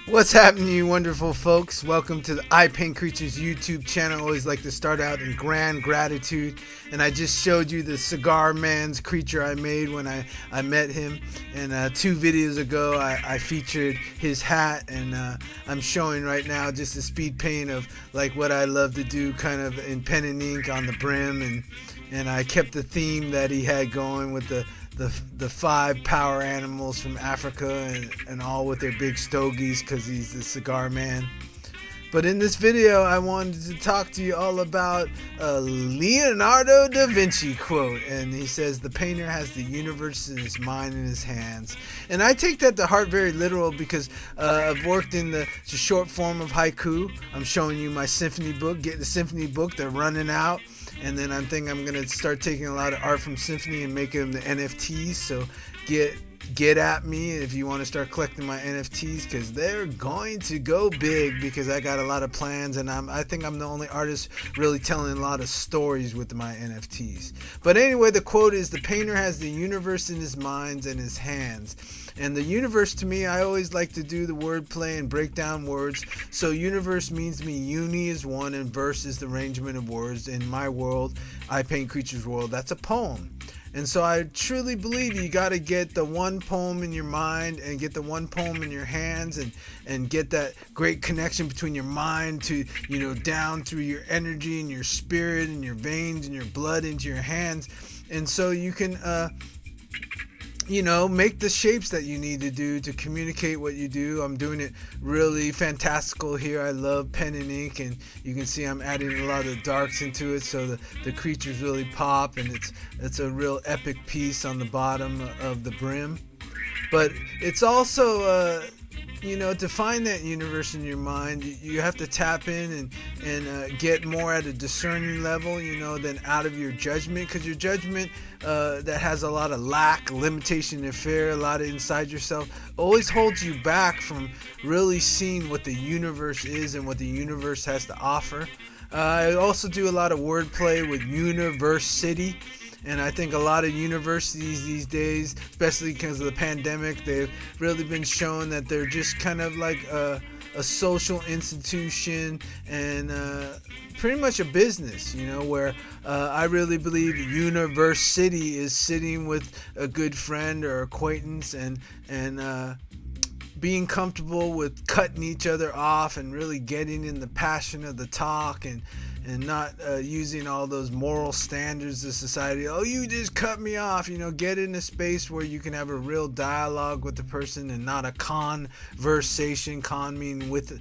What's happening, you wonderful folks? Welcome to the Ipaintcreatures YouTube channel. I always like to start out in grand gratitude. And I just showed you the cigar man's creature I made when I met him. And 2 videos ago, I featured his hat. And I'm showing right now just a speed paint of like what I love to do kind of in pen and ink on the brim. And I kept the theme that he had going with the 5 power animals from Africa and all with their big stogies because he's the cigar man. But in this video, I wanted to talk to you all about a Leonardo da Vinci quote. And he says, the painter has the universe in his mind and his hands. And I take that to heart very literal because I've worked in the short form of haiku. I'm showing you my symphony book. Get the symphony book. They're running out. And then I'm thinking I'm going to start taking a lot of art from Symphony and making them the NFTs. So get at me if you want to start collecting my NFTs, because they're going to go big because I got a lot of plans, and I think I'm the only artist really telling a lot of stories with my NFTs. But anyway, the quote is, the painter has the universe in his mind and his hands. And the universe, to me, I always like to do the word play and break down words. So universe means to me uni is one and verse is the arrangement of words. In my world, Ipaintcreatures world, that's a poem. And so I truly believe you got to get the one poem in your mind and get the one poem in your hands and get that great connection between your mind to, down through your energy and your spirit and your veins and your blood into your hands. And so you can, make the shapes that you need to do to communicate what you do. I'm doing it really fantastical here. I love pen and ink, and you can see I'm adding a lot of the darks into it so the creatures really pop, and it's a real epic piece on the bottom of the brim. But it's also to find that universe in your mind, you have to tap in and get more at a discerning level, than out of your judgment, because your judgment that has a lot of lack, limitation, and fear, a lot of inside yourself, always holds you back from really seeing what the universe is and what the universe has to offer. I also do a lot of wordplay with university. And I think a lot of universities these days, especially because of the pandemic, they've really been shown that they're just kind of like a social institution and pretty much a business, where I really believe university is sitting with a good friend or acquaintance and being comfortable with cutting each other off and really getting in the passion of the talk and not using all those moral standards of society. Oh, you just cut me off. Get in a space where you can have a real dialogue with the person and not a conversation. Con mean with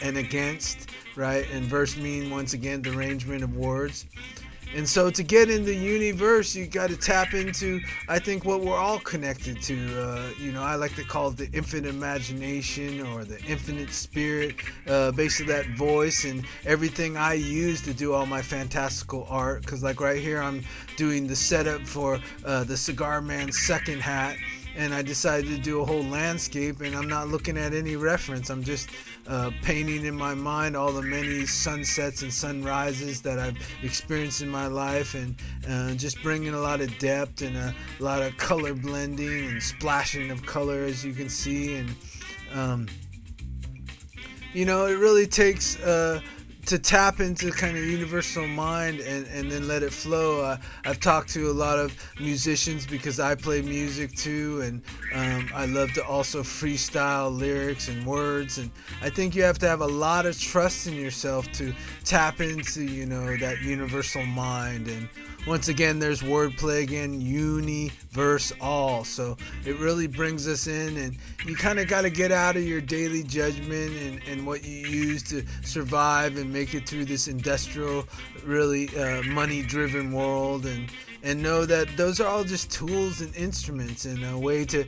and against, right? And verse mean, once again, the arrangement of words. And so to get into Uni-verse, you got to tap into, I think, what we're all connected to. I like to call it the infinite imagination or the infinite spirit, basically that voice and everything I use to do all my fantastical art. Because like right here, I'm doing the setup for the Cigar Man's second hat. And I decided to do a whole landscape, and I'm not looking at any reference. I'm just painting in my mind all the many sunsets and sunrises that I've experienced in my life, and just bringing a lot of depth and a lot of color blending and splashing of color, as you can see. And it really takes to tap into kind of universal mind and then let it flow. I've talked to a lot of musicians because I play music too, and I love to also freestyle lyrics and words, and I think you have to have a lot of trust in yourself to tap into that universal mind. And once again, there's wordplay again, uni-verse all. So it really brings us in, and you kind of got to get out of your daily judgment and what you use to survive and make it through this industrial, really money-driven world, and know that those are all just tools and instruments and a way to,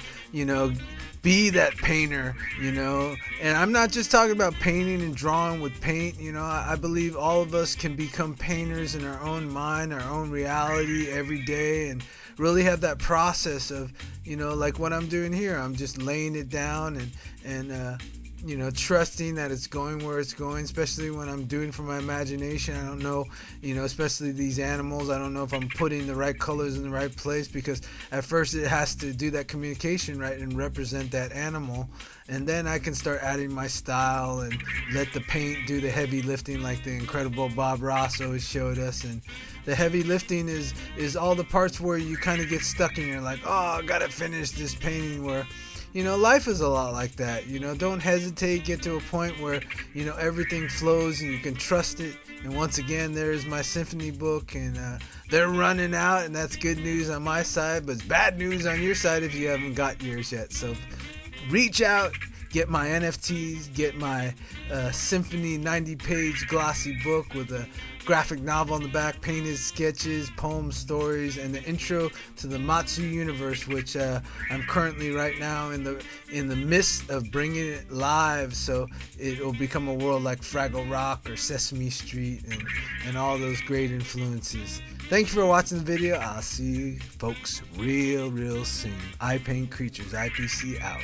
be that painter, and I'm not just talking about painting and drawing with paint. I believe all of us can become painters in our own mind, our own reality every day, and really have that process of, like what I'm doing here. I'm just laying it down and you know, trusting that it's going where it's going, especially when I'm doing for my imagination. I don't know, you know, especially these animals, I don't know if I'm putting the right colors in the right place, because at first it has to do that communication right and represent that animal, and then I can start adding my style and let the paint do the heavy lifting, like the incredible Bob Ross always showed us. And the heavy lifting is all the parts where you kind of get stuck and you're like, oh, I gotta finish this painting. Where, you know, life is a lot like that. You know, don't hesitate. Get to a point where, you know, everything flows and you can trust it. And once again, there's my symphony book, and they're running out, and that's good news on my side, but it's bad news on your side if you haven't got yours yet. So reach out, get my NFTs, get my symphony 90-page glossy book with a graphic novel on the back, painted sketches, poems, stories, and the intro to the MATSU universe, which I'm currently right now in the midst of bringing it live, so it will become a world like Fraggle Rock or Sesame Street and all those great influences. Thank you for watching the video. I'll see you folks real soon. I Paint Creatures, IPC out.